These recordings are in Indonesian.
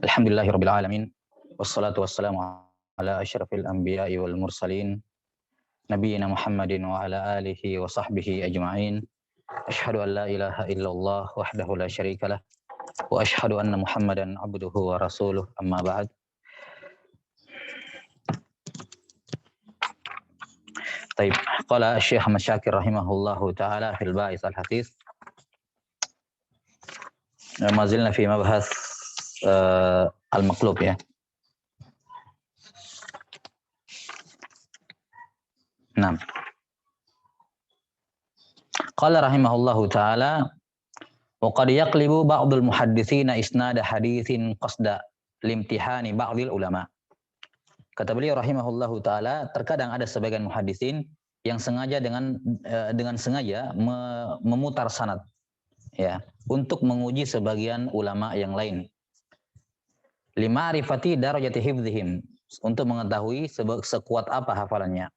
Alhamdulillahirabbil alamin. Wassalatu wassalamu ala asyrafil anbiya'i wal mursalin nabiyina Muhammadin wa ala alihi wa sahbihi ajma'in. Asyhadu an la ilaha illallah wahdahu la syarikalah wa asyhadu anna Muhammadan abduhu wa rasuluh, amma ba'd. Taib, qala Syekh Ahmad Syakir rahimahullahu taala fil ba'its al-hadits. Ma zilna fi mabhas al-maqlub ya. Naam. Qala rahimahullahu taala wa qad yaqlibu ba'dul muhadditsina isnada haditsin qasda limtihani ba'dil ulama. Kata beliau rahimahullahu taala, terkadang ada sebagian muhaddisin yang sengaja dengan sengaja memutar sanad ya, untuk menguji sebagian ulama yang lain. Lima'rifati darajati hifdzihim, untuk mengetahui sekuat apa hafalannya.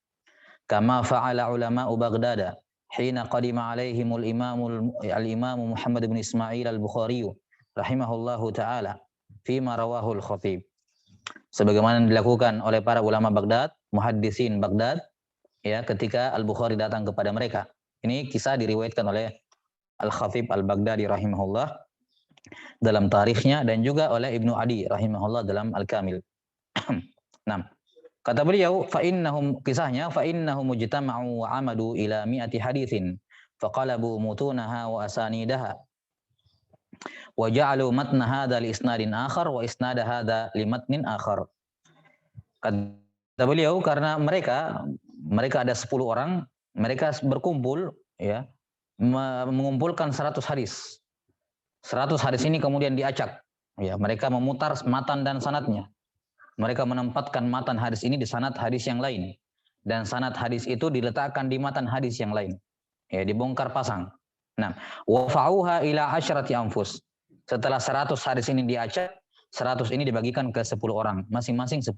Kama fa'ala ulama'u Baghdad hina qadima alaihimul al-imam Muhammad bin Ismail al-Bukhari rahimahullahu taala fima rawahul Khatib. Sebagaimana dilakukan oleh para ulama Baghdad, muhaddisin Baghdad ya, ketika Al-Bukhari datang kepada mereka. Ini kisah diriwayatkan oleh Al-Khatib Al-Baghdadi rahimahullah dalam tarikhnya, dan juga oleh Ibnu Adi rahimahullah dalam Al-Kamil. Nah, kata beliau, kisahnya, fa'innahum mujtama'u wa amadu ila mi'ati hadithin faqalabu mutunaha wa asanidaha wa ja'alu matna hadha li isnadin akhar wa isnada hadha li matnin akhar. Kata beliau, karena mereka ada 10 orang, mereka berkumpul ya, mengumpulkan 100 hadis. 100 hadis ini kemudian diacak ya, mereka memutar matan dan sanadnya. Mereka menempatkan matan hadis ini di sanad hadis yang lain, dan sanad hadis itu diletakkan di matan hadis yang lain. Ya, dibongkar pasang. Nah, wa fa'uha ila asyrati anfus. Setelah 100 hadis ini diacak, 100 ini dibagikan ke 10 orang, masing-masing 10.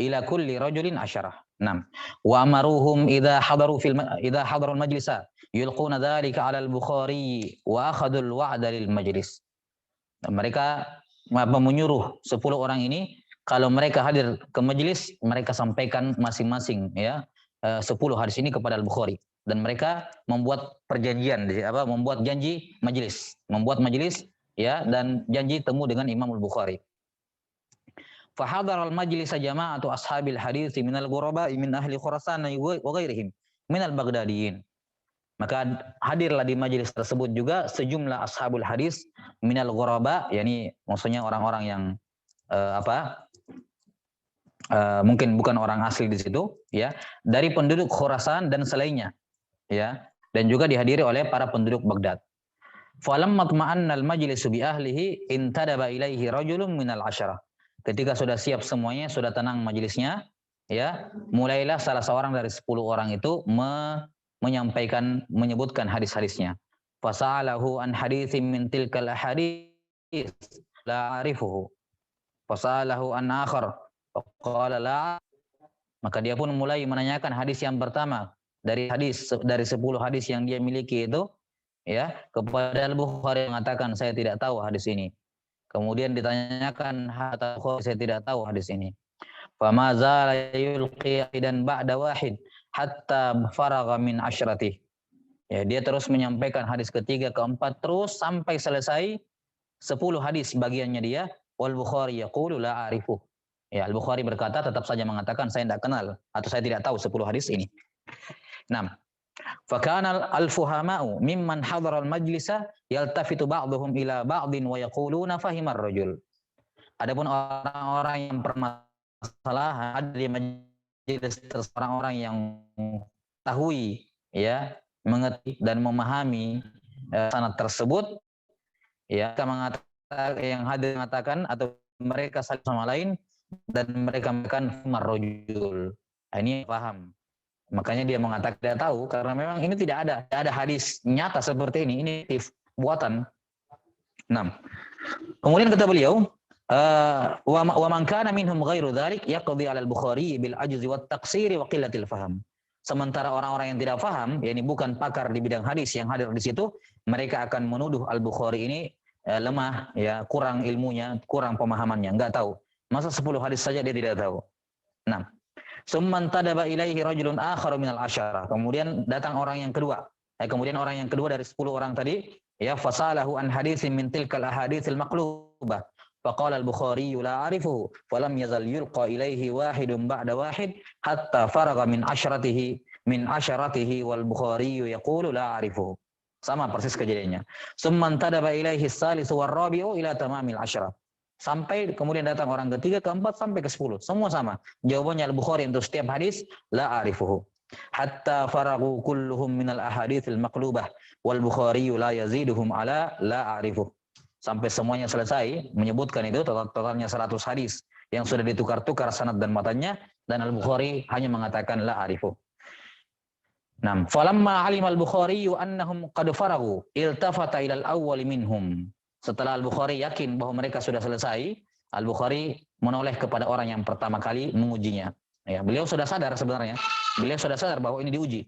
Ila kulli rajulin asyarah. Nah, wa amaruhum idza hadarul majlisa yulquna dzalika 'ala al-Bukhari wa akhadul wa'da lil majlis. Mereka menyuruh 10 orang ini, kalau mereka hadir ke majelis, mereka sampaikan masing-masing ya 10 hadis ini kepada Al-Bukhari, dan mereka membuat perjanjian, membuat janji majelis, ya, dan janji temu dengan Imam Al-Bukhari. Fa hadara al-majlis jama'atu ashabil hadits minal ghuraba'i min ahli Khurasan wa ghairihim minal Baghdadiyin. Maka hadirlah di majelis tersebut juga sejumlah ashabul hadis minal ghuraba, yakni maksudnya orang-orang yang mungkin bukan orang asli di situ ya, dari penduduk Khurasan dan selainnya ya, dan juga dihadiri oleh para penduduk Baghdad. Falamma tma'anna al-majlisu bi ahlihi intadaba ilaihi rajulun minal asyarah. Ketika sudah siap semuanya, sudah tenang majelisnya ya, mulailah salah seorang dari 10 orang itu menyebutkan hadis-hadisnya. Fasa'alahu an haditsin min tilkal ahadits la arifuhu. Fasa'alahu an akhar faqala la. Maka dia pun mulai menanyakan hadis yang pertama dari 10 hadis yang dia miliki itu ya, kepada Al-Bukhari, mengatakan saya tidak tahu hadis ini. Kemudian ditanyakan hatta saya tidak tahu hadis ini. Fama zala yulqi dan ba'da wahid hatta faragha min asyrati. Ya, dia terus menyampaikan hadis ketiga, keempat, terus sampai selesai 10 hadis bagiannya dia. Wal Bukhari yaqulu la a'rifu. Ya, Al-Bukhari berkata, tetap saja mengatakan saya tidak kenal atau saya tidak tahu 10 hadis ini. Nah, fakana al-fuhama'u mimman hadara al-majlisa yaltafitu ba'dhum ila ba'din wa yaquluna fahimar rajul. Adapun orang-orang yang bermasalah ada di majelis, orang-orang yang tahui ya, mengerti dan memahami sanad tersebut ya, yang hadir mengatakan atau mereka saling sama lain, dan mereka mengatakan fahimar rajul. Ini paham. Makanya dia mengatakan tidak tahu, karena memang ini tidak ada hadis nyata seperti ini buatan. Nah, kemudian kata beliau, wa man kana minhum ghairu dzalik yaqdi 'ala al-Bukhari bil ajzi wat taqsiri wa qillatil faham. Sementara orang-orang yang tidak paham, yakni bukan pakar di bidang hadis yang hadir di situ, mereka akan menuduh Al-Bukhari ini lemah, ya, kurang ilmunya, kurang pemahamannya, enggak tahu. Masa 10 hadis saja dia tidak tahu. Nah, summan tadaba ilaihi rajulun akharu minal asyara. Kemudian datang orang yang kedua. Kemudian orang yang kedua dari 10 orang tadi, ya, fasalahu an haditsin min tilkal ahaditsil maqlubah. Faqala al-Bukhari la a'rifuhu, falam yazal yulqa ilaihi wahidun ba'da wahid hatta faraga min asyaratihi wal Bukhari yaqulu la a'rifuhu. Sama persis kejadiannya. Summan tadaba ilaihi salisu war rabi'u ila tamamil asyara. Sampai kemudian datang orang ketiga, keempat, sampai ke-10. Semua sama. Jawabannya Al-Bukhari untuk setiap hadis, la a'rifuhu. Hatta faragu kulluhum minal ahadithil maqlubah. Wal Bukhari la yaziduhum ala la a'rifuh. Sampai semuanya selesai, menyebutkan itu totalnya 100 hadis. Yang sudah ditukar-tukar sanad dan matanya. Dan Al-Bukhari hanya mengatakan la a'rifuh. Nah, falamma alim Al-Bukhari annahum qad faragu, iltafata ilal awwali minhum. Setelah Al-Bukhari yakin bahwa mereka sudah selesai, Al-Bukhari menoleh kepada orang yang pertama kali mengujinya. Ya, beliau sudah sadar sebenarnya. Beliau sudah sadar bahwa ini diuji.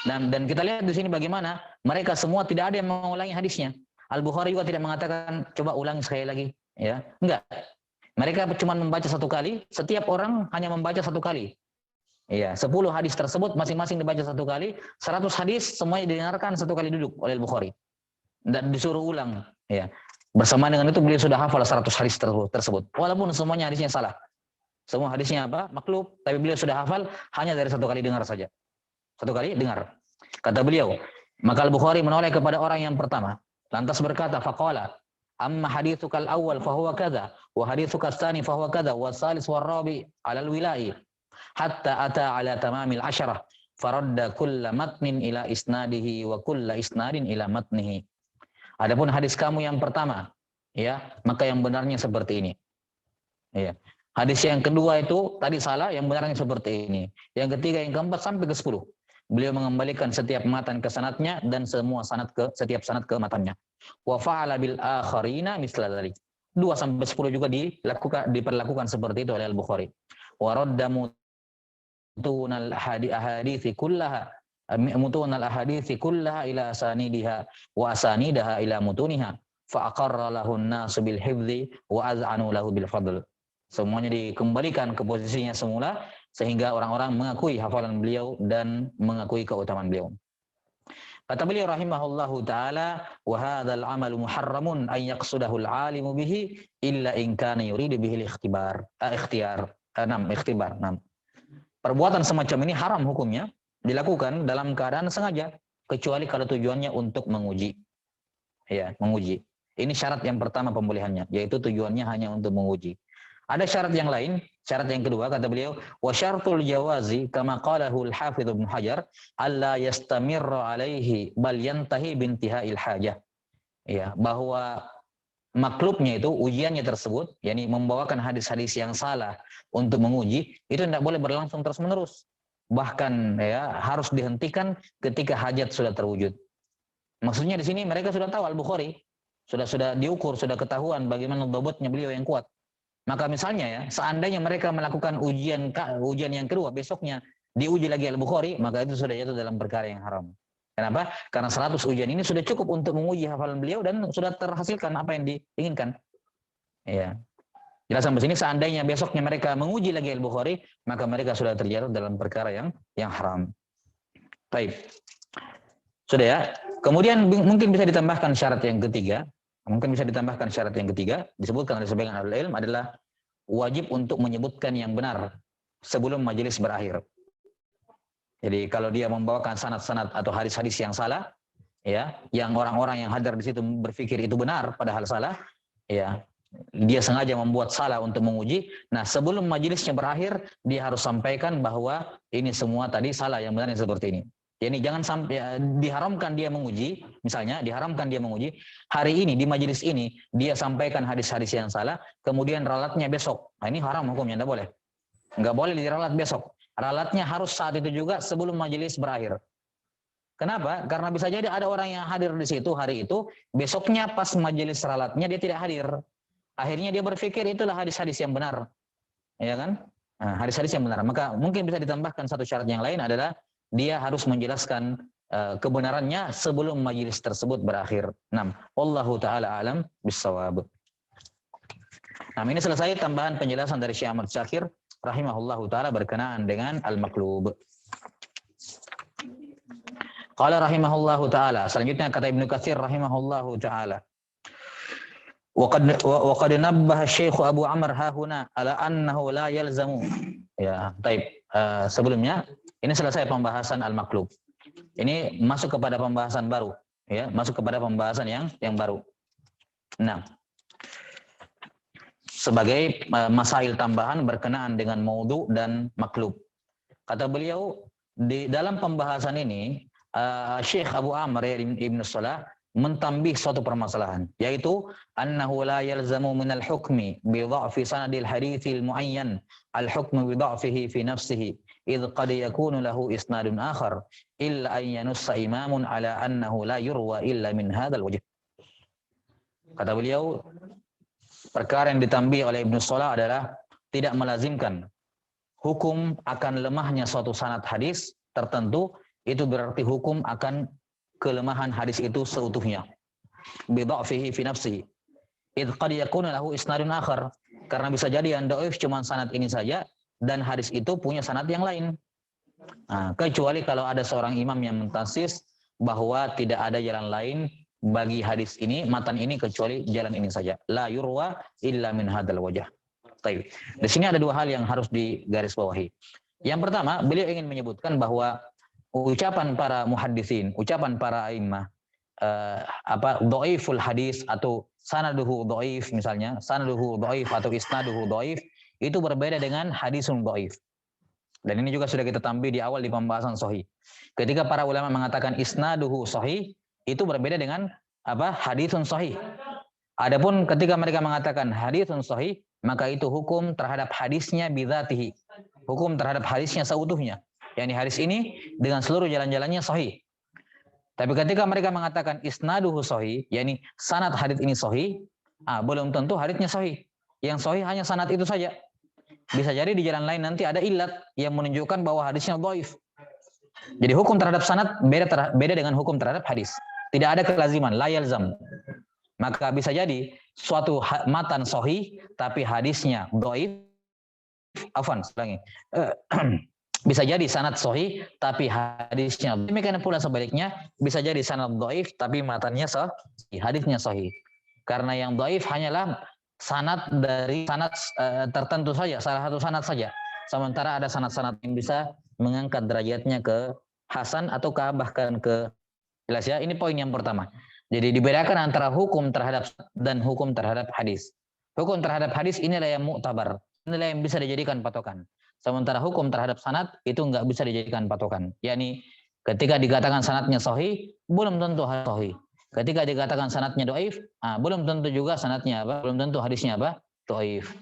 Dan kita lihat di sini bagaimana mereka semua tidak ada yang mengulangi hadisnya. Al-Bukhari juga tidak mengatakan coba ulang sekali lagi, ya. Enggak. Mereka cuma membaca satu kali, setiap orang hanya membaca satu kali. Iya, 10 hadis tersebut masing-masing dibaca satu kali, 100 hadis semuanya didengarkan satu kali duduk oleh Al-Bukhari. Dan disuruh ulang, ya. Bersama dengan itu beliau sudah hafal 100 hadis tersebut. Walaupun semuanya hadisnya salah. Semua hadisnya apa? Maklub, tapi beliau sudah hafal hanya dari satu kali dengar saja. Satu kali dengar. Kata beliau, maka Al-Bukhari menoleh kepada orang yang pertama. Lantas berkata, faqala, amma hadithukal awal fahuwa kadza, wa hadithukal tsani fahuwa kadza, wa salis wa rabi alal wilai, hatta ata ala tamamil asyarah, faradda kulla matnin ila isnadihi wa kulla isnadin ila matnihi. Adapun hadis kamu yang pertama, ya, maka yang benarnya seperti ini. Ya. Hadis yang kedua itu tadi salah, yang benarnya seperti ini. Yang ketiga, yang keempat sampai ke-10. Beliau mengembalikan setiap matan ke sanadnya dan setiap sanad ke matannya. Wa fa'ala bil akharina misla dzalik. 2 sampai 10 juga diperlakukan seperti itu oleh Al-Bukhari. Wa radda mutunal ahadithi kullaha mutunal ahadithi kullaha ila asanidiha wa asanidaha ila mutuniha fa aqarra lahun nasu bil hifdzi wa az'anu lahu bil fadl. Semuanya dikembalikan ke posisinya semula sehingga orang-orang mengakui hafalan beliau dan mengakui keutamaan beliau. Kata beliau rahimahullahu taala, wa hadzal amalu muharramun an yaqsudahu al-alimu bihi illa in kana yuridu bihi al-ikhtibar. Ikhtibar. Perbuatan semacam ini haram hukumnya, dilakukan dalam keadaan sengaja, kecuali kalau tujuannya untuk menguji. Ya, menguji. Ini syarat yang pertama pembolehannya, yaitu tujuannya hanya untuk menguji. Ada syarat yang lain, syarat yang kedua kata beliau, wa syartul jawazi kama qalahu al-Hafidz Ibnu Hajar, alla yastamirra alaihi bal yantahi bintihail hajah. Ya, bahwa maklubnya itu ujiannya tersebut, yakni membawakan hadis-hadis yang salah untuk menguji, itu tidak boleh berlangsung terus-menerus. Bahkan ya harus dihentikan ketika hajat sudah terwujud. Maksudnya di sini mereka sudah tahu Al-Bukhari, sudah diukur, sudah ketahuan bagaimana dhabutnya beliau yang kuat. Maka misalnya ya, seandainya mereka melakukan ujian yang kedua, besoknya diuji lagi Al-Bukhari, maka itu sudah jatuh dalam perkara yang haram. Kenapa? Karena 100 ujian ini sudah cukup untuk menguji hafalan beliau dan sudah terhasilkan apa yang diinginkan. Ya. Jelas sampai sini, seandainya besoknya mereka menguji lagi Al-Bukhari, maka mereka sudah terjatuh dalam perkara yang haram. Baik. Sudah ya. Kemudian mungkin bisa ditambahkan syarat yang ketiga. Disebutkan oleh sebagian ahli ilmu adalah wajib untuk menyebutkan yang benar sebelum majelis berakhir. Jadi kalau dia membawakan sanad-sanad atau hadis-hadis yang salah, ya, yang orang-orang yang hadir di situ berpikir itu benar padahal salah, ya, dia sengaja membuat salah untuk menguji. Nah, sebelum majelisnya berakhir, dia harus sampaikan bahwa ini semua tadi salah, yang benarnya seperti ini. Yani jangan sampai diharamkan dia menguji, misalnya diharamkan dia menguji, hari ini di majelis ini dia sampaikan hadis-hadis yang salah, kemudian ralatnya besok. Nah, ini haram hukumnya, enggak boleh. Enggak boleh diralat besok. Ralatnya harus saat itu juga sebelum majelis berakhir. Kenapa? Karena bisa jadi ada orang yang hadir di situ hari itu, besoknya pas majelis ralatnya dia tidak hadir. Akhirnya dia berpikir itulah hadis-hadis yang benar. Ya kan? Nah, hadis-hadis yang benar. Maka mungkin bisa ditambahkan satu syarat yang lain adalah dia harus menjelaskan kebenarannya sebelum majelis tersebut berakhir. 6. Wallahu taala alam bissawab. Nah, ini selesai tambahan penjelasan dari Syekh Ahmad Syakir rahimahullahu taala berkenaan dengan al-maqlub. Qala rahimahullahu taala, selanjutnya kata Ibnu Katsir rahimahullahu taala. Wa qad nabbaha Syekh Abu Amr hahuna ala annahu la yalzamu. Ya, baik. Sebelumnya ini selesai pembahasan al-maqlub. Ini masuk kepada pembahasan baru, ya, masuk kepada pembahasan yang baru. Nah, sebagai masail tambahan berkenaan dengan maudhu dan maklub. Kata beliau, di dalam pembahasan ini Syekh Abu Amr Ibn Salah mentambih suatu permasalahan, yaitu annahu la yalzamu minal hukmi bi dha'fi sanadil haditsil muayyan al-hukmu bi dha'fihi fi nafsihi idh qad yakunu lahu isnadun akhar illa an yanussa imamun ala annahu la yurwa illa min hadzal wajh. Kata beliau, perkara yang ditambih oleh Ibnu Salah adalah tidak melazimkan hukum akan lemahnya suatu sanad hadis tertentu, itu berarti hukum akan kelemahan hadis itu seutuhnya. Bi dha'fihi fi nafsihi idh qad yakunu lahu isnadun akhar, karena bisa jadi yang dhaif cuma sanad ini saja dan hadis itu punya sanad yang lain. Nah, kecuali kalau ada seorang imam yang mentassis bahwa tidak ada jalan lain bagi hadis ini, matan ini kecuali jalan ini saja. La yurwa illa min hadzal wajh. Baik. Di sini ada dua hal yang harus digarisbawahi. Yang pertama, beliau ingin menyebutkan bahwa ucapan para muhaddisin, ucapan para a'immah dhaiful hadis atau sanaduhu dhaif, misalnya sanaduhu dhaif atau isnaduhu dhaif, itu berbeda dengan hadisun dhaif. Dan ini juga sudah kita tambah di awal di pembahasan sahih. Ketika para ulama mengatakan isnaduhu sahih, itu berbeda dengan hadisun sahih. Adapun ketika mereka mengatakan hadisun sahih, maka itu hukum terhadap hadisnya bidzatihi. Hukum terhadap hadisnya seutuhnya. Yani hadis ini dengan seluruh jalan-jalannya sahih. Tapi ketika mereka mengatakan isnaduhu sahih, yani sanad hadis ini sahih, belum tentu hadisnya sahih. Yang sahih hanya sanad itu saja. Bisa jadi di jalan lain nanti ada ilat yang menunjukkan bahwa hadisnya dhaif. Jadi hukum terhadap sanad beda dengan hukum terhadap hadis. Tidak ada kelaziman, la yalzam. Maka bisa jadi suatu matan sahih tapi hadisnya dhaif. Bisa jadi sanad sahih tapi hadisnya. Demikian pula sebaliknya, bisa jadi sanad dhaif tapi matannya sahih, hadisnya sahih. Karena yang dhaif hanyalah sanad dari sanad tertentu saja, salah satu sanad saja. Sementara ada sanad-sanad yang bisa mengangkat derajatnya ke hasan atau bahkan ke, jelas ya. Ini poin yang pertama. Jadi dibedakan antara hukum terhadap dan hukum terhadap hadis. Hukum terhadap hadis inilah yang mu'tabar, inilah yang bisa dijadikan patokan. Sementara hukum terhadap sanad itu enggak bisa dijadikan patokan. Yani ketika dikatakan sanadnya sahih, belum tentu sahih. Ketika dikatakan sanadnya dhaif, belum tentu juga sanadnya belum tentu hadisnya dhaif.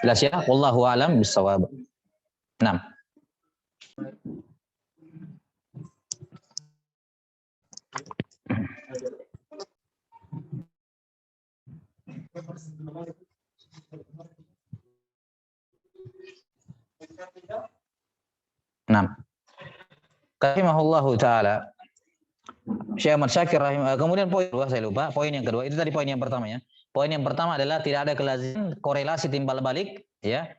Jelas ya? Wallahu a'lam bissawab. 6. Rahimahullahu taala. Syekh Ahmad Syakir kemudian poin kedua saya lupa, poin yang kedua itu tadi poin yang pertama ya. Poin yang pertama adalah tidak ada kelaziman korelasi timbal balik ya.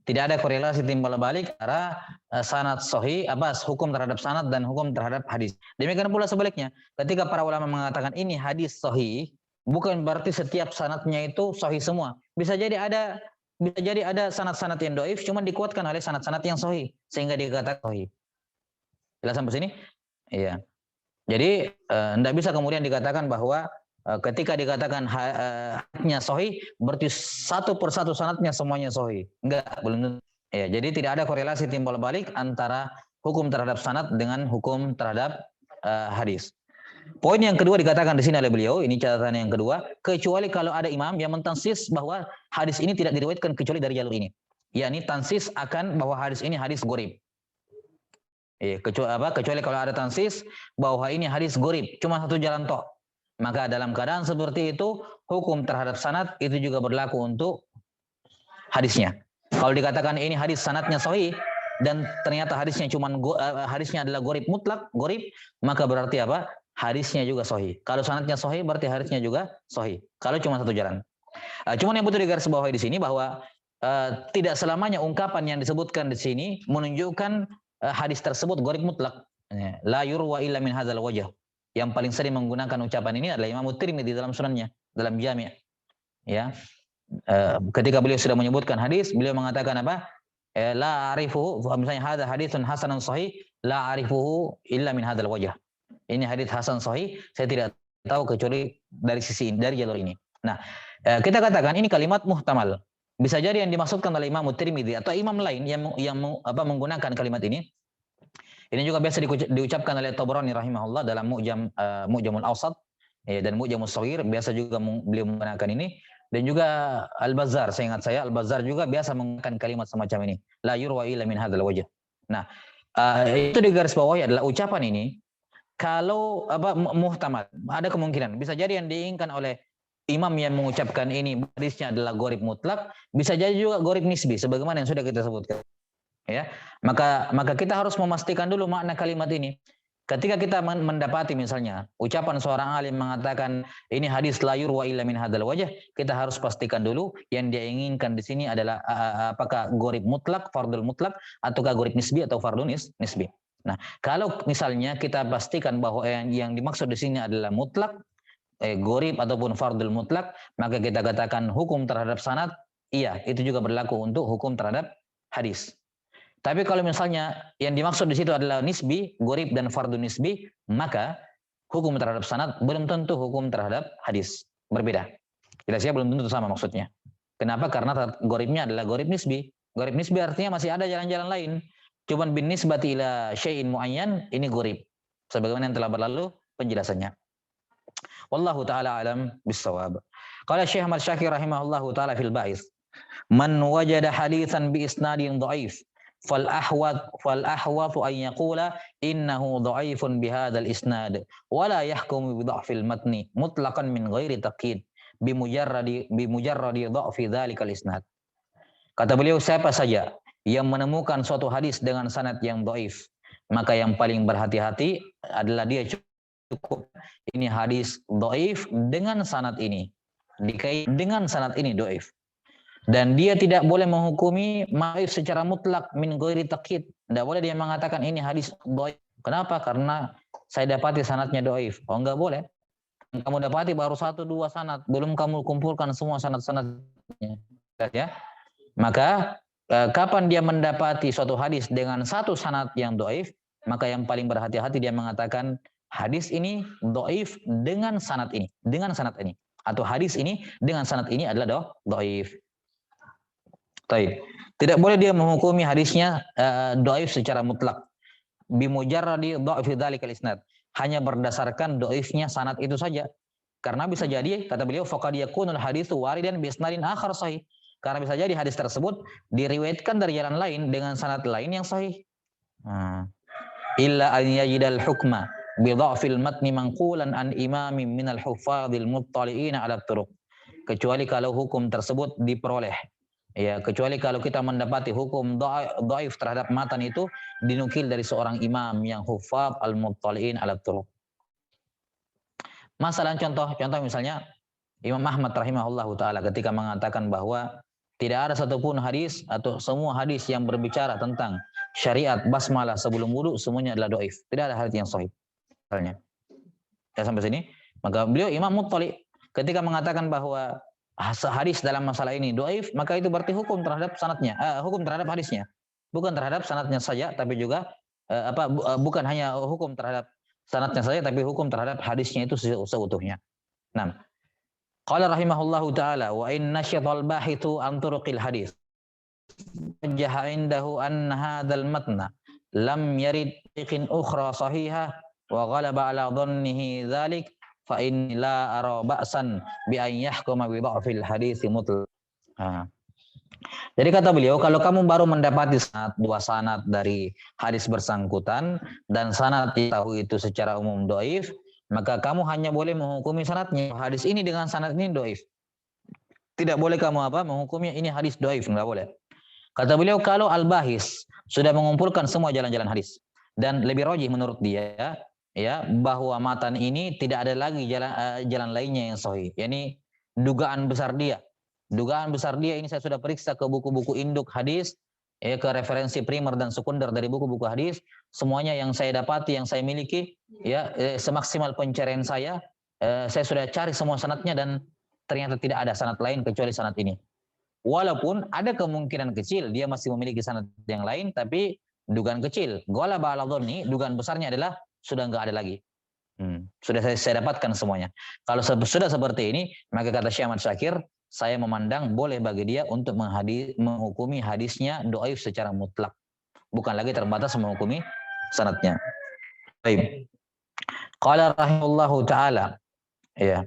Tidak ada korelasi timbal balik antara sanad sahih hukum terhadap sanad dan hukum terhadap hadis. Demikian pula sebaliknya, ketika para ulama mengatakan ini hadis sahih, bukan berarti setiap sanadnya itu sahih semua. Bisa jadi ada sanad-sanad yang dhaif cuma dikuatkan oleh sanad-sanad yang sahih sehingga dikatakan sahih. Jelas sampai sini? Iya. Jadi tidak bisa kemudian dikatakan bahwa ketika dikatakan hadisnya sahih berarti satu persatu sanadnya semuanya sahih. Enggak, belum tentu. Ya, jadi tidak ada korelasi timbal balik antara hukum terhadap sanad dengan hukum terhadap hadis. Poin yang kedua dikatakan di sini oleh beliau, ini catatan yang kedua, kecuali kalau ada imam yang mentansis bahwa hadis ini tidak diriwayatkan kecuali dari jalur ini. yakni tansis akan bahwa hadis ini hadis gharib. Kecuali kalau ada tansis bahwa ini hadis gharib, cuma satu jalan toh. Maka dalam keadaan seperti itu, hukum terhadap sanad itu juga berlaku untuk hadisnya. Kalau dikatakan ini hadis sanadnya sahih, dan ternyata hadisnya hadisnya adalah gharib mutlak, gharib, maka berarti apa? Hadisnya juga sahih. Kalau sanadnya sahih berarti hadisnya juga sahih. Kalau cuma satu jalan. Cuman yang butuh digarisbawahi di sini bahwa tidak selamanya ungkapan yang disebutkan di sini menunjukkan hadis tersebut gharib mutlak. La yurwa illa min hadzal wajh. Yang paling sering menggunakan ucapan ini adalah Imam Tirmidzi dalam sunannya, dalam Jami'. Ya. Ketika beliau sudah menyebutkan hadis, beliau mengatakan apa? La arifuhu, misalnya hadza haditsun hasanun sahih, la arifuhu illa min hadzal wajh. Ini hadis hasan sahih, saya tidak tahu kecuali dari sisi ini, dari jalur ini. Nah, kita katakan ini kalimat muhtamal. Bisa jadi yang dimaksudkan oleh Imam Tirmidzi atau imam lain yang menggunakan kalimat ini. Ini juga biasa diucapkan oleh Tabrani rahimahullah dalam Mu'jamul Awsat dan Mu'jamul Shaghir, biasa juga beliau menggunakan ini. Dan juga Al-Bazzar, saya ingat Al-Bazzar juga biasa menggunakan kalimat semacam ini. La yurwa illa min hadzal wajh. Nah, itu di garis bawahi adalah ucapan ini kalau muhtamal, ada kemungkinan bisa jadi yang diinginkan oleh imam yang mengucapkan ini hadisnya adalah gharib mutlak, bisa jadi juga gharib nisbi sebagaimana yang sudah kita sebutkan. Ya, maka kita harus memastikan dulu makna kalimat ini. Ketika kita mendapati misalnya ucapan seorang alim mengatakan ini hadis la yurwa illa min hadzal wajh, kita harus pastikan dulu yang dia inginkan di sini adalah apakah gharib mutlak, fardul mutlak, ataukah gharib nisbi atau fardun nisbi. Nah, kalau misalnya kita pastikan bahwa yang dimaksud di sini adalah mutlak, gharib ataupun fardul mutlak, maka kita katakan hukum terhadap sanad, iya, itu juga berlaku untuk hukum terhadap hadis. Tapi kalau misalnya yang dimaksud di situ adalah nisbi, gharib dan fardun nisbi, maka hukum terhadap sanad belum tentu hukum terhadap hadis. Berbeda. Jelasnya belum tentu sama maksudnya. Kenapa? Karena gharibnya adalah gharib nisbi. Gharib nisbi artinya masih ada jalan-jalan lain. Cuman bin nisbati ila syai'in muayyan, ini gharib. Sebagaimana yang telah berlalu penjelasannya. Wallahu taala alam bissawab. Qala Syekh Ahmad Syakir rahimahullahu taala fil Ba'its, man wajada haditsan bi isnadin dhaif fal ahwatu an yaqula innahu dhaifun bi hadzal isnad wa la yahkumu bi dha'fil matni mutlaqan min ghairi taqyid bi mujarradi dha'fi dzalikal isnad. Kata beliau, siapa saja yang menemukan suatu hadis dengan sanad yang dhaif, maka yang paling berhati-hati adalah dia cukup ini hadis dhaif dengan sanad ini, dikait dengan sanad ini dhaif. Dan dia tidak boleh menghukumi dhaif secara mutlak min ghairi taqyid. Tidak boleh dia mengatakan ini hadis dhaif. Kenapa? Karena saya dapati sanadnya dhaif. Oh, enggak boleh. Kamu dapati baru 1-2 sanad, belum kamu kumpulkan semua sanad-sanadnya. Ya. Maka kapan dia mendapati suatu hadis dengan satu sanad yang dhaif, maka yang paling berhati-hati dia mengatakan hadis ini dhaif dengan sanad ini, atau hadis ini dengan sanad ini adalah dhaif. Baik. Tidak boleh dia menghukumi hadisnya dhaif secara mutlak. Bimujarradi dha'fi dzalikal isnad. Hanya berdasarkan dhaifnya sanad itu saja. Karena bisa jadi, kata beliau, faqad yakunul haditsu waridan bi isnadin akhar sahih. Karena bisa jadi hadis tersebut diriwayatkan dari jalan lain dengan sanad lain yang sahih. Illa an yajidal hukma bi dha'fil matni manqulan an imamin minal huffadhil muttali'ina 'ala turuq. Kecuali kalau hukum tersebut diperoleh. Ya, kecuali kalau kita mendapati hukum dhaif terhadap matan itu dinukil dari seorang imam yang huffaz al-muttali'in 'ala turuq. Masalah contoh misalnya Imam Ahmad rahimahullahu taala ketika mengatakan bahwa tidak ada satupun hadis atau semua hadis yang berbicara tentang syariat basmalah sebelum wudu semuanya adalah dhaif. Tidak ada hadis yang sahih. Misalnya. Ya, sampai sini, maka beliau Imam Muttali ketika mengatakan bahwa hadis dalam masalah ini dhaif, maka itu berarti hukum terhadap sanadnya, hukum terhadap hadisnya. Bukan terhadap sanadnya saja, tapi juga bukan hanya hukum terhadap sanadnya saja, tapi hukum terhadap hadisnya itu seutuhnya. Nah, qala rahimahullahu taala wa in nasyatal bahithu an turuqil hadis jaha indahu an hadzal matna lam yarid biqin ukhra sahihah wa ghalaba ala dhannihi dzalik fa in la ara ba'san bi an yahkuma bi dha'fil hadits mutlaq. Jadi kata beliau, kalau kamu baru mendapati dua sanad dari hadis bersangkutan dan sanad tahu itu secara umum dhaif, maka kamu hanya boleh menghukumi sanadnya. Hadis ini dengan sanad ini dhaif. Tidak boleh kamu menghukumnya ini hadis dhaif, enggak boleh. Kata beliau, kalau al-bahis sudah mengumpulkan semua jalan-jalan hadis. Dan lebih rajih menurut dia ya bahwa matan ini tidak ada lagi jalan lainnya yang sahih. Yani dugaan besar dia. Dugaan besar dia ini saya sudah periksa ke buku-buku induk hadis, ya, ke referensi primer dan sekunder dari buku-buku hadis, semuanya yang saya dapati, yang saya miliki, ya, semaksimal pencarian saya sudah cari semua sanadnya dan ternyata tidak ada sanad lain kecuali sanad ini. Walaupun ada kemungkinan kecil dia masih memiliki sanad yang lain, tapi dugaan kecil. Ghalaba ala dhanni, dugaan besarnya adalah sudah enggak ada lagi. Sudah saya dapatkan semuanya. Kalau sudah seperti ini, maka kata Syekh Ahmad Syakir, saya memandang boleh bagi dia untuk menghukumi hadisnya dhaif secara mutlak. Bukan lagi terbatas menghukumi sanadnya. Baik. Qala rahimahullahu taala. Ya.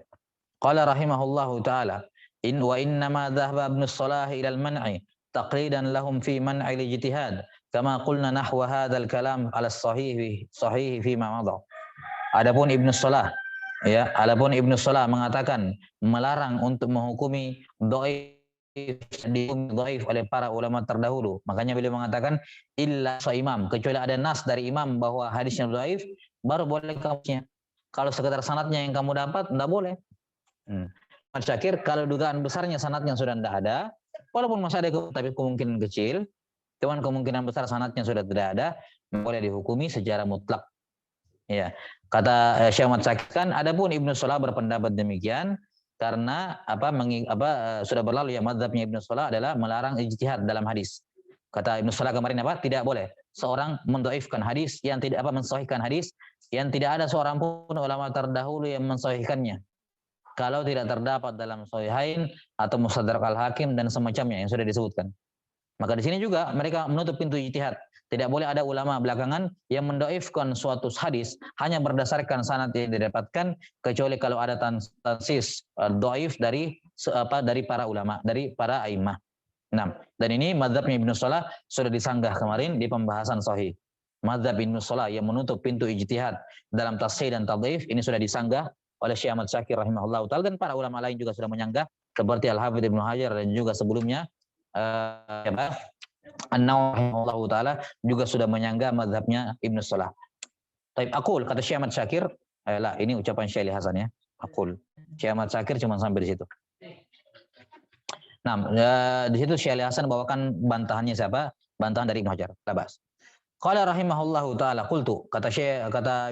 Qala rahimahullahu taala, wa inna ma dhahaba Ibnu Shalah ila al-man'i taqlidan lahum fi man'i al-ijtihad kama qulna nahwa hadzal kalam ala sahih fi ma madha. Adapun Ibnu Shalah, ya, adapun Ibnu Shalah mengatakan melarang untuk menghukumi dhaif oleh para ulama terdahulu. Makanya beliau mengatakan illa imam, kecuali ada nas dari imam bahwa hadisnya dhaif, baru boleh kamusnya. Kalau sekedar sanadnya yang kamu dapat, enggak boleh. Mas Syakir, kalau dugaan besarnya sanadnya sudah tidak ada, walaupun masih ada tapi kemungkinan kecil, cuman kemungkinan besar sanadnya sudah tidak ada, boleh dihukumi secara mutlak. Ya, kata Syekh Ahmad Syakir kan, adapun Ibnu Shalah berpendapat demikian karena sudah berlalu ya mazhabnya Ibnu Shalah adalah melarang ijtihad dalam hadis. Kata Ibnu Shalah kemarin apa? Tidak boleh seorang mendhaifkan hadis yang tidak mensahihkan hadis yang tidak ada seorang pun ulama terdahulu yang mensahihkannya. Kalau tidak terdapat dalam Sahihain atau Mustadrak Al-Hakim dan semacamnya yang sudah disebutkan. Maka di sini juga mereka menutup pintu ijtihad. Tidak boleh ada ulama belakangan yang mendhaifkan suatu hadis hanya berdasarkan sanad yang didapatkan, kecuali kalau ada tansis dhaif dari para ulama, dari para a'immah. Nah, dan ini mazhabnya Ibnu Shalah sudah disanggah kemarin di pembahasan sahih. Mazhab Ibnu Shalah yang menutup pintu ijtihad dalam tashih dan tadhaif ini sudah disanggah oleh Syekh Ahmad Syakir rahimahullah ta'ala, dan para ulama lain juga sudah menyanggah seperti Al-Hafidz Ibnu Hajar dan juga sebelumnya An-Nawawi rahimahullah ta'ala juga sudah menyanggah mazhabnya Ibnu Shalah. Taib aqul, kata Syekh Ahmad Syakir, ini ucapan Syekh Ali Hasan ya. Aqul. Syekh Ahmad Syakir cuma sampai di situ. Nah, di situ Syekh Ali Hasan bawakan bantahannya siapa? Bantahan dari Ibnu Hajar. Labas. Qala rahimahullahu ta'ala, qultu, kata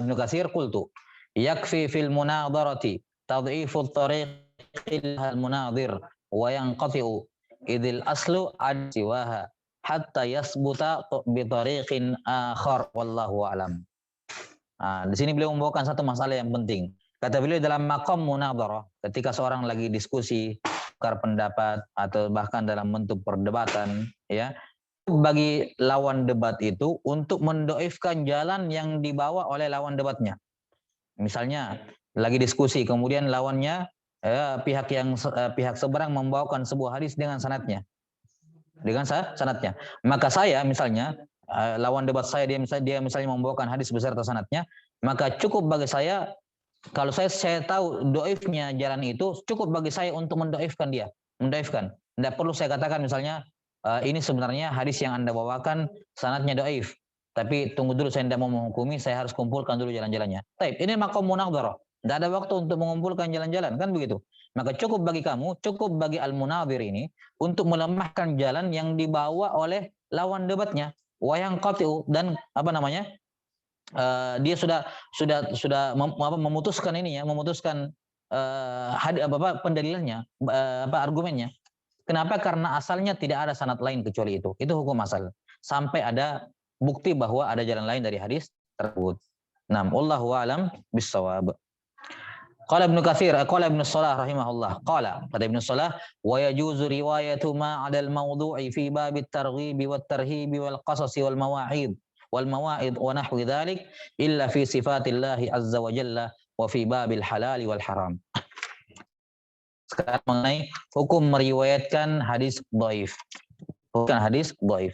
Ibnu Katsir, qultu yakfi fil munadharati tad'ifu tariqil munadhir wa yanqati'u idil aslu ad siwaha hatta yasbuta bi tariqin akhar wallahu alam. Di sini beliau membawakan satu masalah yang penting. Kata beliau dalam maqam munadharah, ketika seorang lagi diskusi, tukar pendapat atau bahkan dalam bentuk perdebatan, ya, bagi lawan debat itu untuk mendhaifkan jalan yang dibawa oleh lawan debatnya. Misalnya lagi diskusi, kemudian lawannya pihak seberang membawakan sebuah hadis dengan sanadnya, maka saya misalnya lawan debat saya dia misalnya membawakan hadis beserta sanadnya, maka cukup bagi saya, kalau saya tahu dhaifnya jalan itu, cukup bagi saya untuk mendhaifkan dia, tidak perlu saya katakan misalnya ini sebenarnya hadis yang Anda bawakan sanadnya dhaif, tapi tunggu dulu, saya tidak mau menghukumi, saya harus kumpulkan dulu jalan-jalannya. Baik, ini maqam munadharah. Tidak ada waktu untuk mengumpulkan jalan-jalan, kan begitu. Maka cukup bagi kamu, cukup bagi al-munadhir ini untuk melemahkan jalan yang dibawa oleh lawan debatnya. Wa yanqati'u, dan dia sudah memutuskan pendalilannya, argumennya. Kenapa? Karena asalnya tidak ada sanad lain kecuali itu. Itu hukum asal. Sampai ada bukti bahwa ada jalan lain dari hadis tersebut. Naam, wallahu a'lam bis-shawab. Qala Ibnu Katsir, qala Ibnu Shalah rahimahullah, qala, kata Ibnu Shalah, wa yajuzu riwayatu ma 'ala al-mawdu'i fi bab at-targhib wa at-tarhib wal qasas wal mawa'id wa nahwi dhalik illa fi sifatillahi azza wa jalla wa fi babil halal wal haram. Sekarang mengenai hukum meriwayatkan hadis dhaif. Bukan hadis dhaif.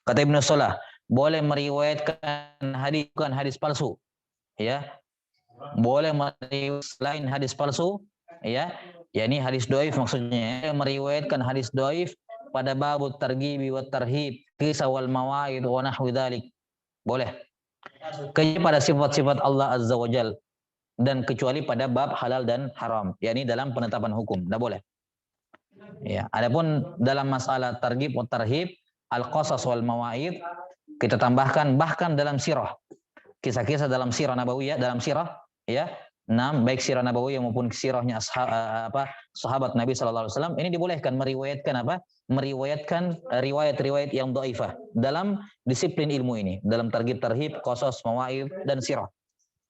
Kata Ibnu Shalah, boleh meriwayatkan hadis, bukan hadis palsu, ya, boleh meriwayatkan selain hadis palsu, ya, yakni hadis dhaif maksudnya, meriwayatkan hadis dhaif pada bab targhib wa tarhib, kisah wal mawaid wa nahwi dzalik. Boleh. Kecuali pada sifat-sifat Allah Azza wa Jal, dan kecuali pada bab halal dan haram, yakni dalam penetapan hukum, tidak boleh. Ya, adapun dalam masalah targhib wa tarhib, al-qasas wal mawaid, kita tambahkan bahkan dalam sirah. Kisah-kisah dalam sirah nabawiyah, dalam sirah, ya. Baik sirah nabawiyah maupun sirahnya sahabat Nabi sallallahu alaihi wasallam, ini dibolehkan meriwayatkan riwayat-riwayat yang dhaifah dalam disiplin ilmu ini, dalam targhib tarhib, qasas, mawaid dan sirah.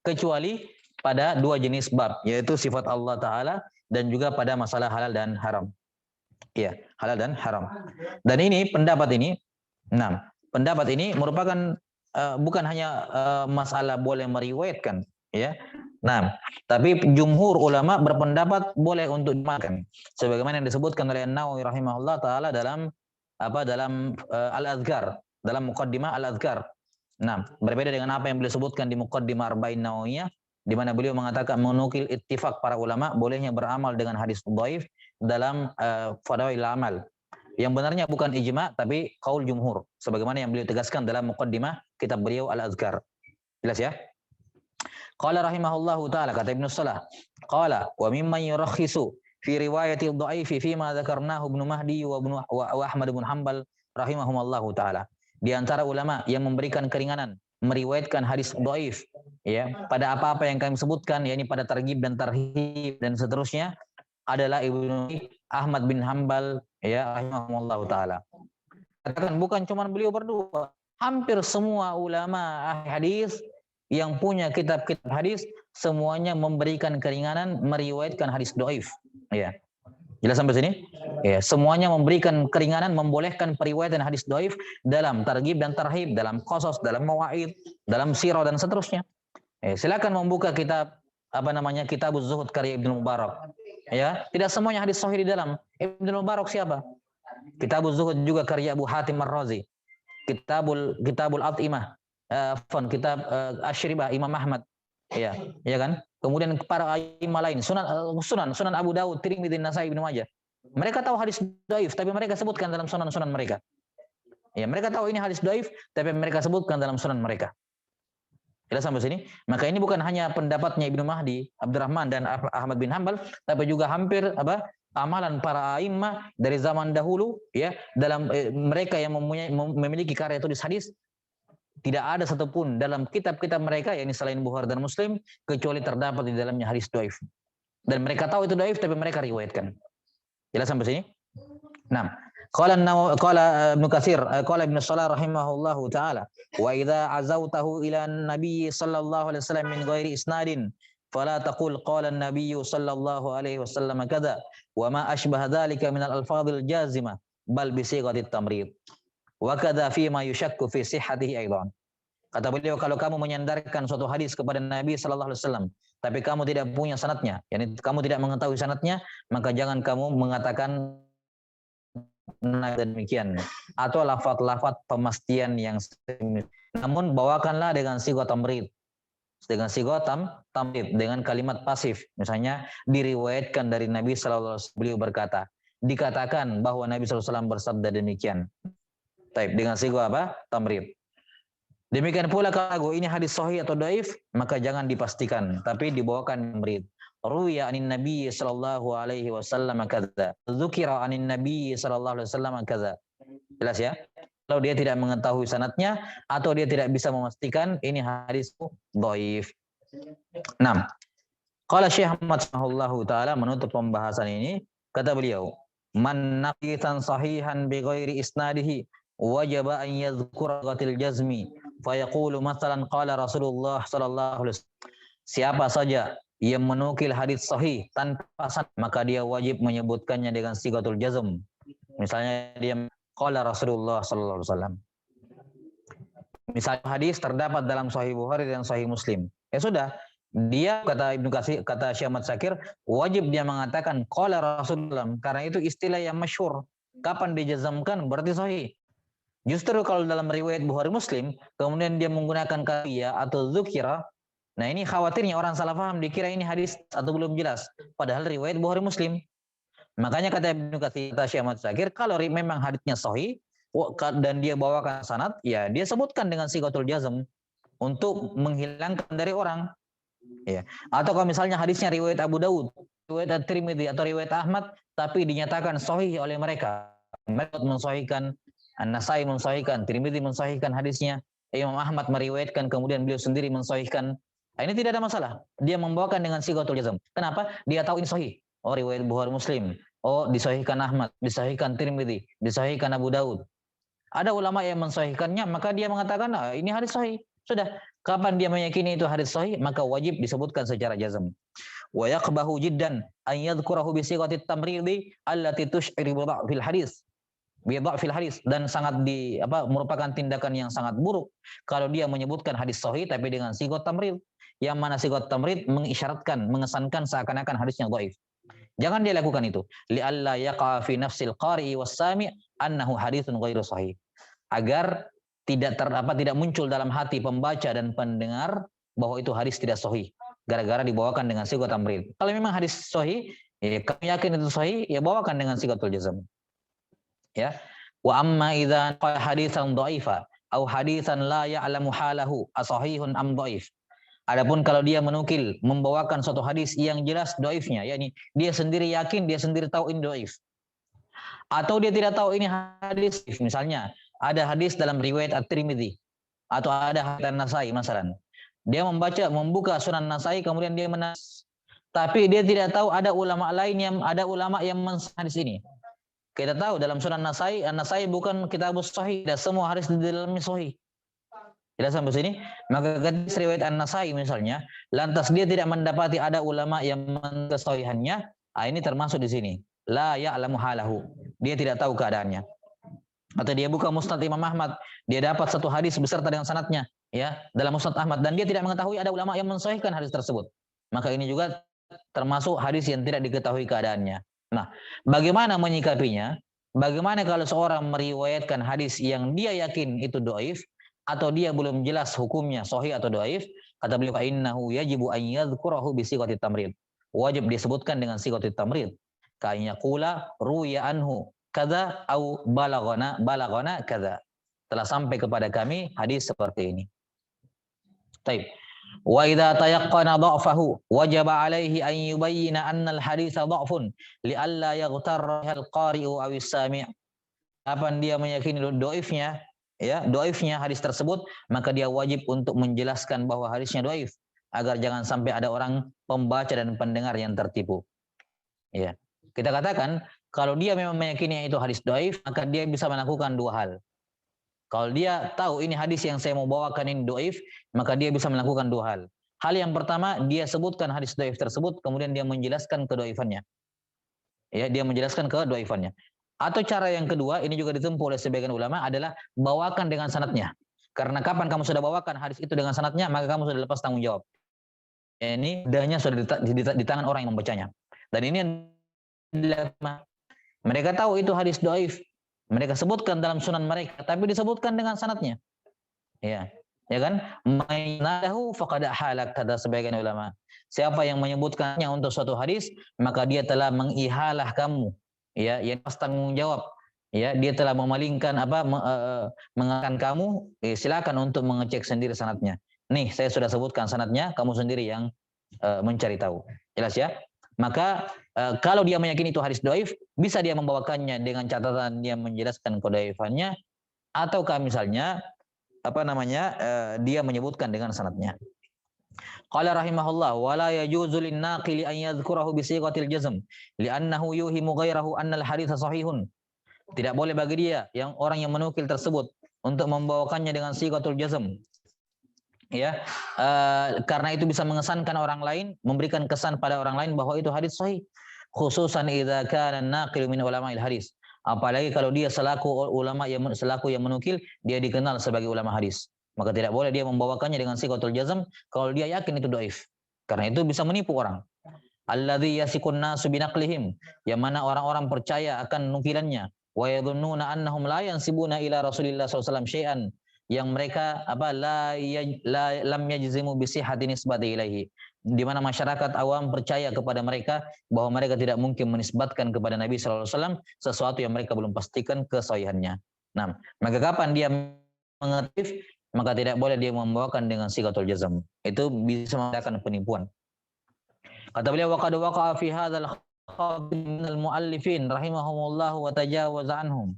Kecuali pada dua jenis bab, yaitu sifat Allah taala dan juga pada masalah halal dan haram. Ya, halal dan haram. Dan ini pendapat ini merupakan bukan hanya masalah boleh meriwayatkan, ya. Tapi jumhur ulama berpendapat boleh untuk dimakan, sebagaimana yang disebutkan oleh An-Nawawi rahimahullah taala dalam Al-Adhkar, dalam Muqaddimah Al-Adhkar. Berbeda dengan apa yang beliau sebutkan di Muqaddimah Arba'in Nawawiyah, di mana beliau mengatakan menukil ittifaq para ulama bolehnya beramal dengan hadis dhaif dalam Fadail Amal. Yang benarnya bukan ijma tapi qaul jumhur, sebagaimana yang beliau tegaskan dalam Muqaddimah kitab beliau Al-Adhkar. Jelas ya? Qala rahimahullahu taala, kata Ibnu Salah, qala wa mimman yurakhisu fi riwayati dhaifi fi ma dzakarnahu Ibnu Mahdi wa Ahmad bin Hanbal rahimahumullahu taala. Di antara ulama yang memberikan keringanan meriwayatkan hadis dhaif, ya, pada apa-apa yang kami sebutkan, yakni pada targhib dan tarhib dan seterusnya, adalah Ibnu Ahmad bin Hanbal, ya, rahimahumullahu taala. Katakan bukan cuma beliau berdua, hampir semua ulama ahli hadis yang punya kitab-kitab hadis semuanya memberikan keringanan meriwayatkan hadis dhaif, ya. Jelas sampai sini? Ya, semuanya memberikan keringanan, membolehkan periwayatan hadis dhaif dalam targhib dan tarhib, dalam qasas, dalam mawaid, dalam sirah dan seterusnya. Silakan membuka kitab Kitabuz Zuhud karya Ibnu Mubarak. Ya, tidak semuanya hadis sahih di dalam. Ibnu Mubarak siapa? Kitabuz Zuhud juga karya Abu Hatim Ar-Razi. Kitabul At'imah, kitab Asyribah Imam Ahmad. Ya kan? Kemudian para imam lain, Sunan Abu Dawud, Tirmidzi, Nasai, Ibnu Majah. Mereka tahu hadis dhaif tapi mereka sebutkan dalam sunan mereka. Ya, mereka tahu ini hadis dhaif tapi mereka sebutkan dalam sunan mereka. Jelas sampai sini? Maka ini bukan hanya pendapatnya Ibnu Mahdi, Abdurrahman dan Ahmad bin Hanbal, tapi juga hampir amalan para imam dari zaman dahulu, ya, dalam mereka yang memiliki karya tulis hadis. Tidak ada satupun dalam kitab-kitab mereka, yakni selain Bukhari dan Muslim, kecuali terdapat di dalamnya hadis dhaif. Dan mereka tahu itu dhaif tapi mereka riwayatkan. Jelas sampai sini? Qala Ibnu Katsir, qala Ibnu Salah rahimahullahu taala, wa idza azautahu ila an-nabiy sallallahu alaihi wasallam min ghairi isnadin fala taqul qala an-nabiy sallallahu alaihi wasallam kadza wa ma ashbaha dzalika min al-alfadhil jazimah bal bi sighatit tamrid. Wa kadza fi ma yushakku fi sihhatihi aidan. Kata beliau, kalau kamu menyandarkan suatu hadis kepada Nabi sallallahu alaihi wasallam tapi kamu tidak punya sanadnya, yakni kamu tidak mengetahui sanadnya, maka jangan kamu mengatakan demikian atau lafaz-lafaz pemastian yang namun bawakanlah dengan sigha tamrid, dengan kalimat pasif. Misalnya diriwayatkan dari Nabi sallallahu alaihi wasallam, beliau berkata, dikatakan bahwa Nabi sallallahu alaihi wasallam bersabda demikian. Dengan sigha tamrid. Demikian pula kalau ini hadis sahih atau dhaif, maka jangan dipastikan, tapi dibawakan tamrid. Ruwiya anin Nabi sallallahu alaihi wasallam kadza, dzukira anin Nabi sallallahu alaihi wasallam kadza. Jelas ya? Kalau dia tidak mengetahui sanadnya atau dia tidak bisa memastikan ini hadis dhaif. Qala Syekh Ahmad rahimahullahu taala menutup pembahasan ini, kata beliau, man naqitan sahihan bi ghairi isnadihi wajaba an yadhkura ghatil jazmi fa yaqulu mathalan qala Rasulullah sallallahu alaihi wasallam. Siapa saja yang menukil hadis sahih tanpa sanad, maka dia wajib menyebutkannya dengan sighatul jazm. Misalnya dia qala Rasulullah sallallahu alaihi wasallam. Misalnya hadis terdapat dalam Sahih Bukhari dan Sahih Muslim. Ya sudah, dia kata Ibnu Katsir, kata Syekh Ahmad Syakir, wajib dia mengatakan qala Rasulullah, karena itu istilah yang masyhur. Kapan dijazamkan berarti sahih. Justru kalau dalam riwayat Bukhari Muslim kemudian dia menggunakan kafiyah atau dzukira, nah ini khawatirnya orang salah paham, dikira ini hadis atau belum jelas, padahal riwayat Bukhari Muslim. Makanya kata Ibnu Katsir, kata Syekh Ahmad Syakir, kalau memang hadisnya sahih, dan dia bawakan sanad, ya dia sebutkan dengan sigatul jazm untuk menghilangkan dari orang. Ya. Atau kalau misalnya hadisnya riwayat Abu Daud, riwayat At-Tirmidzi atau riwayat Ahmad, tapi dinyatakan sahih oleh mereka. Mereka mensahihkan, An-Nasai mensahihkan, Tirmidzi mensahihkan hadisnya, Imam Ahmad meriwayatkan, kemudian beliau sendiri mensahihkan. Nah, ini tidak ada masalah. Dia membawakan dengan sigatul jazm. Kenapa? Dia tahu ini sahih. Oh, riwayat Bukhari Muslim. Oh, disahihkan Ahmad, disahihkan Tirmidzi, disahihkan Abu Daud. Ada ulama yang mensahihkannya, maka dia mengatakan, ini hadis sahih. Sudah. Kapan dia meyakini itu hadis sahih, maka wajib disebutkan secara jazm. Wa yaqbahu jiddan an yadhkurahu bi sighatit tamridi allati tush'ir bi dha'fil hadis. Bi dha'fil hadis, dan sangat merupakan tindakan yang sangat buruk kalau dia menyebutkan hadis sahih tapi dengan sighat tamrid. Yang mana sighat tamrid mengisyaratkan, mengesankan seakan-akan hadisnya dhaif. Jangan dia lakukan itu. Li'alla yaqa fi nafsil qari'i was-sami' annahu haditsun ghairu sahih. Agar tidak muncul dalam hati pembaca dan pendengar bahwa itu hadis tidak sahih gara-gara dibawakan dengan sighat tamrid. Kalau memang hadis sahih, ya kami yakin itu sahih, ya bawakan dengan sighatul jazm. Ya. Wa amma idza qala haditsan dha'ifa au haditsan la ya'lamu halahu asahihun am dhaif. Adapun kalau dia menukil, membawakan suatu hadis yang jelas dhaifnya, yakni dia sendiri yakin, dia sendiri tahu ini dhaif. Atau dia tidak tahu ini hadis, misalnya ada hadis dalam riwayat At-Tirmidzi atau ada hadis An-Nasai masalan. Dia membuka Sunan Nasai, kemudian dia menas, tapi dia tidak tahu ada ulama lain yang hadis ini. Kita tahu dalam Sunan Nasai, An-Nasai bukan kitabus sahih, tidak semua hadis di dalamnya sahih. Tidak sampai sini, maka ketika riwayat An-Nasai misalnya, lantas dia tidak mendapati ada ulama yang mengesahihannya, ini termasuk di sini. La ya'lamu halahu. Dia tidak tahu keadaannya. Atau dia buka Musnad Imam Ahmad, dia dapat satu hadis beserta dengan sanadnya, ya, dalam Musnad Ahmad, dan dia tidak mengetahui ada ulama yang mensahihkan hadis tersebut. Maka ini juga termasuk hadis yang tidak diketahui keadaannya. Nah, bagaimana menyikapinya? Bagaimana kalau seorang meriwayatkan hadis yang dia yakin itu dhaif atau dia belum jelas hukumnya sahih atau dhaif? Kata beliau, innahu yajibu an yadhkurahu bi sighatit tamrid. Wajib disebutkan dengan sighatit tamrid. Ka yaqula ruya anhu kada au balagana kada. Telah sampai kepada kami hadis seperti ini. Baik. Wa idza tayaqqana dha'fahu wajaba alaihi an yubayyina anna al-haditsa dha'fun li'alla yaghtarra al-qari'u aw as-sami'. Kapan dia meyakini dhaifnya, ya, dhaifnya hadis tersebut, maka dia wajib untuk menjelaskan bahwa hadisnya dhaif agar jangan sampai ada orang pembaca dan pendengar yang tertipu. Ya. Kita katakan kalau dia memang meyakini itu hadis dhaif, maka dia bisa melakukan dua hal. Kalau dia tahu ini hadis yang saya mau bawakan ini dhaif, maka dia bisa melakukan dua hal. Hal yang pertama, dia sebutkan hadis dhaif tersebut, kemudian dia menjelaskan kedhaifannya. Ya, dia menjelaskan kedhaifannya. Atau cara yang kedua, ini juga ditempuh oleh sebagian ulama, adalah bawakan dengan sanadnya. Karena kapan kamu sudah bawakan hadis itu dengan sanadnya, maka kamu sudah lepas tanggung jawab. Ini dahnya sudah di tangan orang yang membacanya. Dan ini yang mereka tahu itu hadis dhaif. Mereka sebutkan dalam sunan mereka, tapi disebutkan dengan sanadnya. Ya kan? Mainadahu faqad halak, kata sebagian ulama. Siapa yang menyebutkannya untuk suatu hadis, maka dia telah mengihalah kamu. Ya, yang pas tanggung jawab. Ya, dia telah memalingkan mengatakan kamu, silakan untuk mengecek sendiri sanadnya. Nih, saya sudah sebutkan sanadnya, kamu sendiri yang mencari tahu. Jelas ya? Maka kalau dia meyakini itu hadis dhaif, bisa dia membawakannya dengan catatan dia menjelaskan kedhaifannya, ataukah misalnya dia menyebutkan dengan sanadnya. Qala rahimahullah wa la yajuzu lin-naqili an yadhkurahu bi sighatil jazm li'annahu yuhimu ghairahu anna al-haditsa sahihun. Tidak boleh bagi dia yang orang yang menukil tersebut untuk membawakannya dengan sighatul jazm. Ya, karena itu bisa mengesankan orang lain, memberikan kesan pada orang lain bahwa itu hadis sahih. Khususan idza kana an-naqil min ulama'il hadis. Apalagi kalau dia selaku yang menukil, dia dikenal sebagai ulama hadis. Maka tidak boleh dia membawakannya dengan sighatul jazm kalau dia yakin itu dhaif. Karena itu bisa menipu orang. Alladzi yasikun nasu binaqlihim, yang mana orang-orang percaya akan nukilannya. Wa yadhunnuna annahum la yansibuna ila Rasulillah SAW syai'an, yang mereka lam yajzimu bi sihhati nisbati ilaihi, di mana masyarakat awam percaya kepada mereka bahwa mereka tidak mungkin menisbatkan kepada Nabi sallallahu alaihi wasallam sesuatu yang mereka belum pastikan kesahihannya. Nah, maka kapan dia mengatif, maka tidak boleh dia membawakan dengan sigatul jazm. Itu bisa mengadakan penipuan. Kata beliau, wa qad waqa'a fi hadzal khatir minal muallifin rahimahumullah wa tajawaza anhum.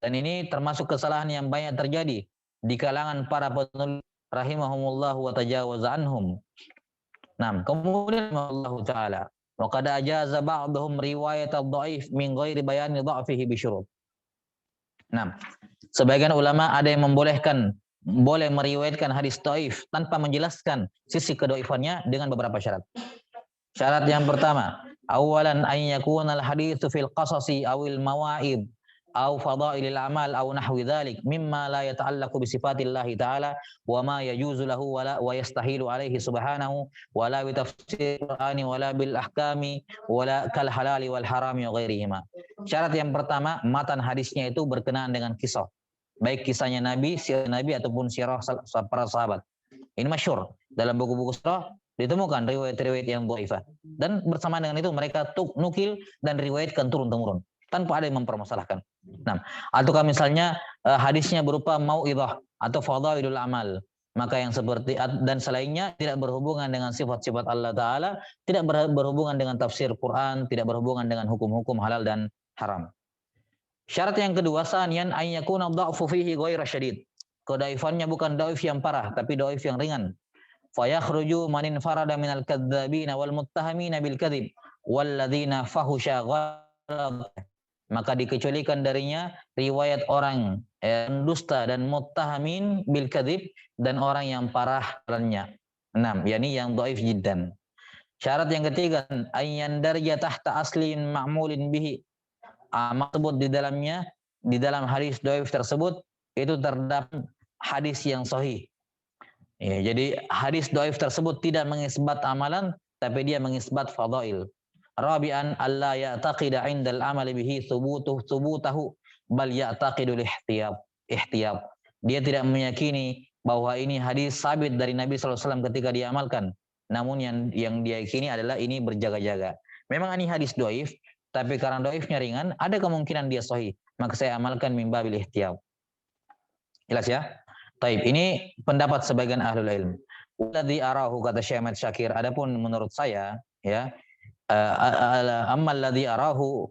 Dan ini termasuk kesalahan yang banyak terjadi di kalangan para penulis rahimahumullah wa tajawaza anhum. Nah, kemudian Allah taala wa qad ajaza ba'dhum riwayat ad-dhaif min ghairi bayani dha'fihi bi syurut. Nah, sebagian ulama ada yang membolehkan boleh meriwayatkan hadis dhaif tanpa menjelaskan sisi kedhaifannya dengan beberapa syarat. Syarat yang pertama, awalan an yakuna al-haditsu fil qasasi awil mawa'id aw fadailil amal aw nahwi dzalik mimma la yata'allaqu bi sifatillahi ta'ala wa ma yajuzu lahu wa yastahilu alaihi subhanahu wa la bi tafsir qur'ani wa la bil ahkami wa la kal halali wal harami wa ghairihima. Syarat yang pertama, matan hadisnya itu berkenaan dengan kisah. Baik kisahnya Nabi, sirah Nabi ataupun sirah para sahabat. Ini masyhur dalam buku-buku sirah ditemukan riwayat-riwayat yang dhaifah. Dan bersamaan dengan itu mereka nukil dan riwayatkan turun-temurun tanpa ada yang mempermasalahkan. Nah, ataukah misalnya hadisnya berupa mau'idhah atau fadailul amal, maka yang seperti dan selainnya tidak berhubungan dengan sifat-sifat Allah Ta'ala, tidak berhubungan dengan tafsir Quran, tidak berhubungan dengan hukum-hukum halal dan haram. Syarat yang kedua, saniyan an yakuna dha'fu fihi ghairu syadid. Kedaifannya bukan dhaif yang parah, tapi dhaif yang ringan. Fayakhruju man infarada minal kadzdzabina wal muttahamina bil kadzib walladzina fahusha ghalab. Maka dikecualikan darinya riwayat orang dusta dan muttahamin bil kadzib dan orang yang parah dalamnya. 6, yakni yang dhaif jiddan. Syarat yang ketiga, ayyan darja tahta aslin ma'mulin bihi. Maksud di dalamnya, di dalam hadis dhaif tersebut itu terdapat hadis yang sahih. Ya, jadi hadis dhaif tersebut tidak mengisbat amalan, tapi dia mengisbat fadail. Rabi'an alla ya'taqida 'indal amali bihi thubutahu bal ya'taqidul ihtiyab. Dia tidak meyakini bahwa ini hadis sabit dari Nabi SAW ketika diamalkan. Namun yang dia yakini adalah ini berjaga-jaga. Memang ini hadis dhaif, tapi karena dhaifnya ringan, ada kemungkinan dia sahih. Maka saya amalkan min babil ihtiyab. Jelas ya? Taib, ini pendapat sebagian ahlul ilm. Alladzi arahu, kata Syekh Ahmad Syakir, adapun menurut saya ya, ammal ladzi arahu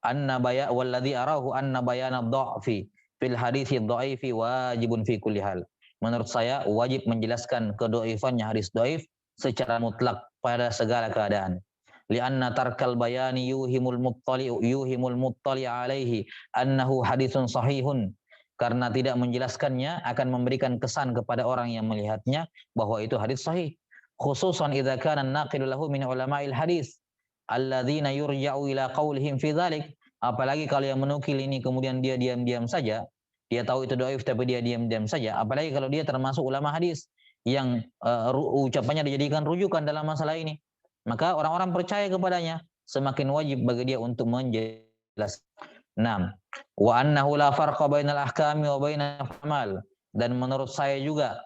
anna walladzi arahu anna bayana dha'fi fil haditsi dhaifi wajibun fi kulli hal. Menurut saya wajib menjelaskan kedhaifannya hadis dhaif secara mutlak pada segala keadaan. Lianna tarkal bayani yuhimul muttali alaihi annahu haditsun sahihun. Karena tidak menjelaskannya akan memberikan kesan kepada orang yang melihatnya bahwa itu hadis sahih. Khususan idza kana an-naqilu lahu min ulama'il hadis alladzina yurja'u ila qaulihim fi dzalik. Apalagi kalau yang menukil ini kemudian dia diam-diam saja, dia tahu itu dhaif tapi dia diam-diam saja. Apalagi kalau dia termasuk ulama hadis yang ucapannya dijadikan rujukan dalam masalah ini. Maka orang-orang percaya kepadanya, semakin wajib bagi dia untuk menjelaskan. 6. Wa annahu la farqa bainal ahkami wa bainal amal. Dan menurut saya juga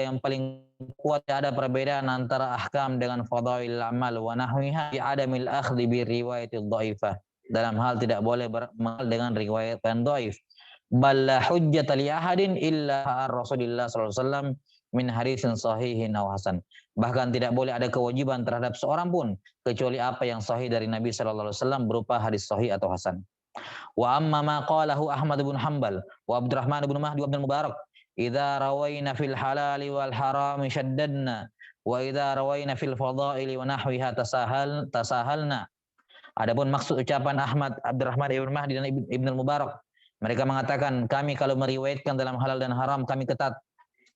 yang paling kuat ada perbedaan antara ahkam dengan fadail amal wa nahwiha bi adamil akhdhi bi riwayatil dhaifah. Dalam hal tidak boleh beramal dengan riwayat yang dhaif. Bal la hujjata li ahadin illa Rasulullah sallallahu alaihi wasallam min haditsin sahihin aw hasan. Bahkan tidak boleh ada kewajiban terhadap seorang pun kecuali apa yang sahih dari Nabi sallallahu alaihi wasallam berupa hadis sahih atau hasan. Wa amma ma qalahu Ahmad bin Hanbal wa Abdurrahman bin Mahdi wa Ibnu Mubarak, idza rawaina fil halali wal harami shaddadna wa idza rawaina fil fadaili wa nahwiha tasahalna. Adapun maksud ucapan Ahmad, Abdurrahman bin Mahdi dan Ibnu Mubarak, mereka mengatakan kami kalau meriwayatkan dalam halal dan haram kami ketat.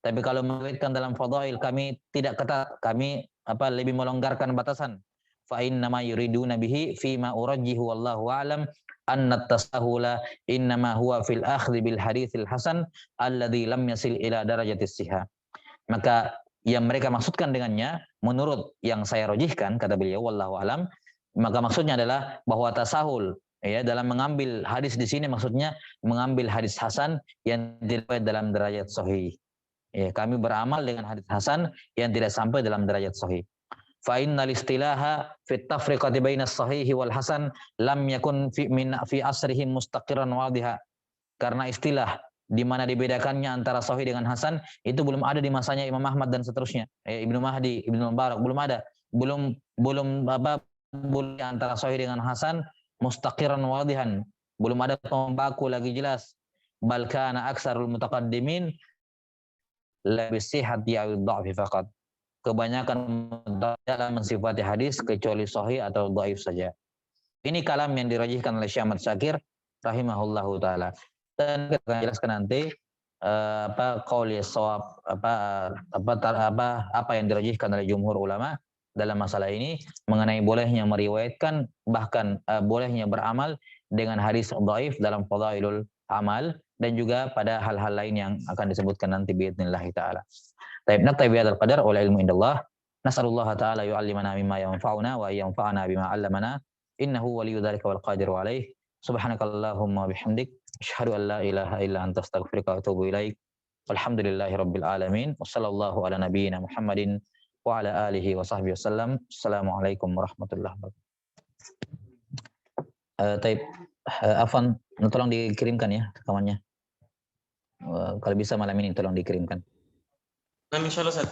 Tapi kalau meriwayatkan dalam fadail kami tidak ketat, kami lebih melonggarkan batasan. Fa inna ma yuriduna bihi fi ma urajjihu wallahu a'lam anna at-tasahula innama huwa fil akhdhi bil haditsil hasan alladhi lam yasil ila darajatis sihah. Maka yang mereka maksudkan dengannya menurut yang saya rojihkan, kata beliau wallahu a'lam, maka maksudnya adalah bahwa tasahul ya dalam mengambil hadis di sini maksudnya mengambil hadis hasan yang tidak dalam derajat sahih. Ya, kami beramal dengan hadis hasan yang tidak sampai dalam derajat sahih. Fa innal istilaha fi tafriqati bainas sahih wal hasan lam yakun fi asrihim mustaqiran wadhiha. Karena istilah di mana dibedakannya antara sahih dengan hasan itu belum ada di masanya Imam Ahmad dan seterusnya. Ibnu Mahdi, Ibnu Mubarak belum ada. Belum antara sahih dengan hasan mustaqiran wadihan. Belum ada pembaku lagi jelas. Bal kana aksarul mutaqaddimin la bisihhati aw dha'fi faqat. Kebanyakan dalam mensifati hadis kecuali sahih atau dhaif saja. Ini kalam yang dirajihkan oleh Syekh Ahmad Syakir rahimahullahu taala. Dan kita akan jelaskan nanti qauli shawab apa yang dirajihkan oleh jumhur ulama dalam masalah ini mengenai bolehnya meriwayatkan bahkan bolehnya beramal dengan hadis dhaif dalam fadailul amal dan juga pada hal-hal lain yang akan disebutkan nanti biidznillah taala. Taib naktabi bihadzal qadar wal ilmu indallah. Nas'alullah ta'ala yu'allimana mimma yanfa'una wa yanfa'ana bima 'allamana. Innahu waliyyu dzalika wal qadiru 'alaih. Subhanakallahumma bihamdik asyhadu an la ilaha illa anta astaghfiruka wa atubu ilaik. Walhamdulillahirabbil alamin. Wassallallahu ala nabiyyina Muhammadin wa ala alihi wa sahbihi wasallam. Assalamualaikum warahmatullahi wabarakatuh. Taib Afan, tolong dikirimkan ya rekamannya. Kalau bisa malam ini tolong dikirimkan. Nah, insyaallah Ustaz.